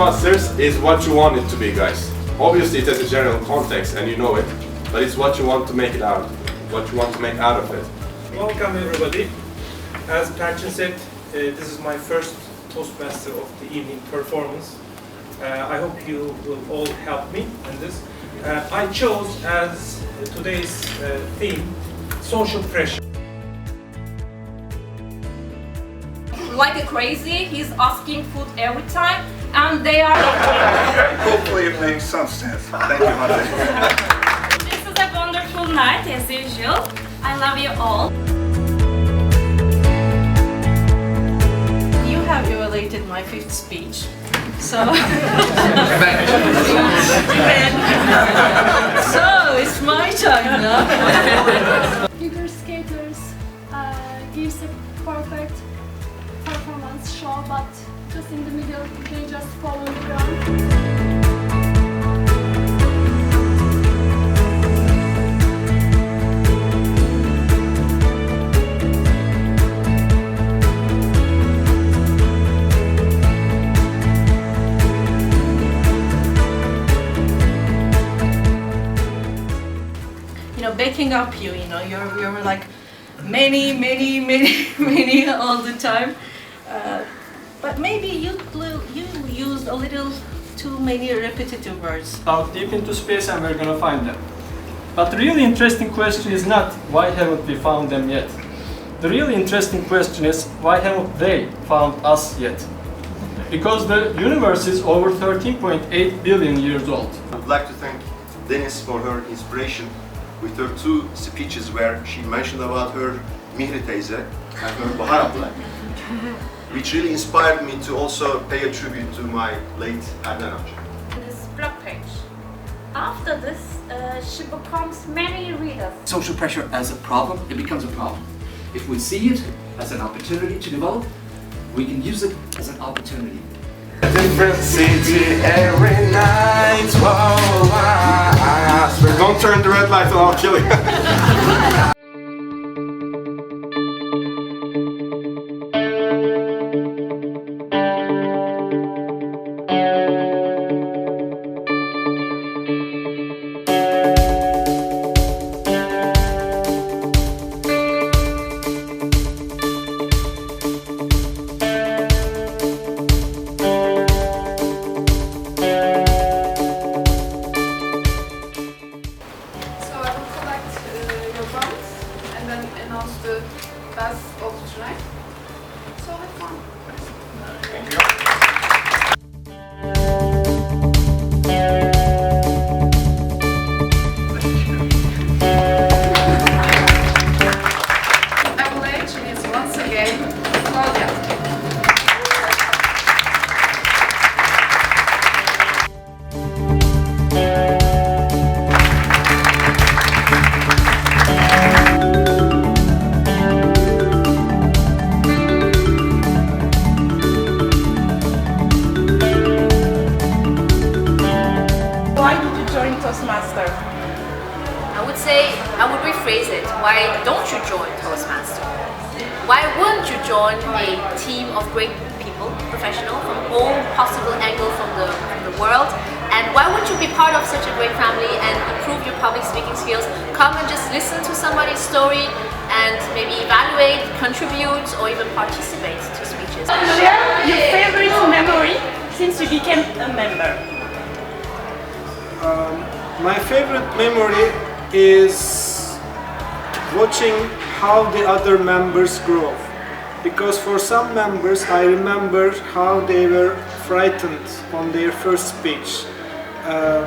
Toastmasters is what you want it to be, guys. Obviously it has a general context and you know it, but it's what you want to make it out, what you want to make out of it. Welcome everybody. As Perchin said, this is my first Toastmaster of the evening performance. I hope you will all help me in this. I chose as today's theme, social pressure. Like a crazy, he's asking food every time, and they are... Hopefully it makes some sense. Thank you, Mother. This is a wonderful night, as usual. I love you all. You have violated my fifth speech. So... So, it's my time now. Figure skaters gives a perfect performance show, but just in the middle they just fall on the ground. You know, backing up you know, you're like many all the time. But maybe you used a little too many repetitive words. Out deep into space and we're gonna find them. But the really interesting question is not why haven't we found them yet. The really interesting question is why haven't they found us yet? Because the universe is over 13.8 billion years old. I would like to thank Deniz for her inspiration with her two speeches where she mentioned about her Mihri teyze and her Bahar abla, which really inspired me to also pay a tribute to my late Adnan amca. This blog page. After this, she becomes many readers. Social pressure as a problem, it becomes a problem. If we see it as an opportunity to develop, we can use it as an opportunity. A different city every night. Whoa, don't turn the red light on, I'll kill you. And then announce the best of tonight. So have fun. Thank you. Avalanche is once again Claudia. Why did you join Toastmasters? I would rephrase it. Why don't you join Toastmasters? Why wouldn't you join a team of great people, professional, from all possible angles from the world? And why wouldn't you be part of such a great family and improve your public speaking skills? Come and just listen to somebody's story and maybe evaluate, contribute, or even participate to speeches. Share your favorite memory since you became a member. My favorite memory is watching how the other members grow. Because for some members I remember how they were frightened on their first speech.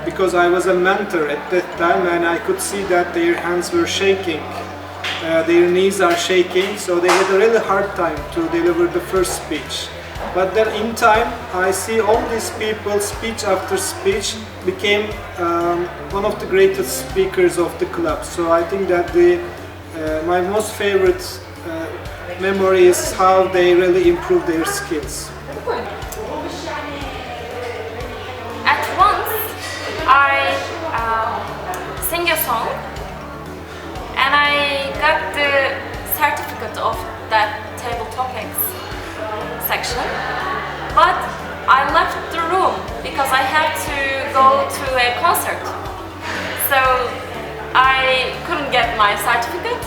Because I was a mentor at that time and I could see that their hands were shaking. Their knees are shaking, so they had a really hard time to deliver the first speech. But then in time, I see all these people, speech after speech, became one of the greatest speakers of the club. So I think that my most favorite memory is how they really improved their skills. At once, I sing a song, and I got the certificate of that table topics section, but I left the room because I had to go to a concert. So I couldn't get my certificate,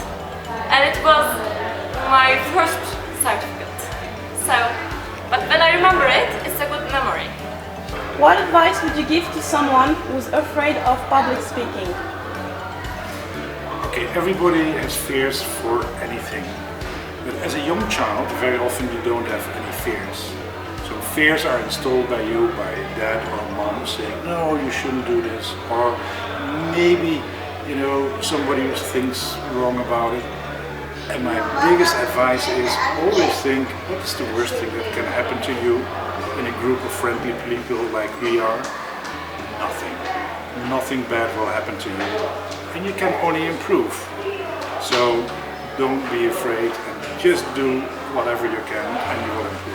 and it was my first certificate. So, but when I remember it, it's a good memory. What advice would you give to someone who's afraid of public speaking? Okay, everybody has fears for anything. But as a young child, very often you don't have any fears. So fears are installed by you, by dad or mom, saying, no, you shouldn't do this. Or maybe, you know, somebody thinks wrong about it. And my biggest advice is always think, what is the worst thing that can happen to you in a group of friendly people like we are? Nothing. Nothing bad will happen to you. And you can only improve. So don't be afraid and just do whatever you can and you will improve.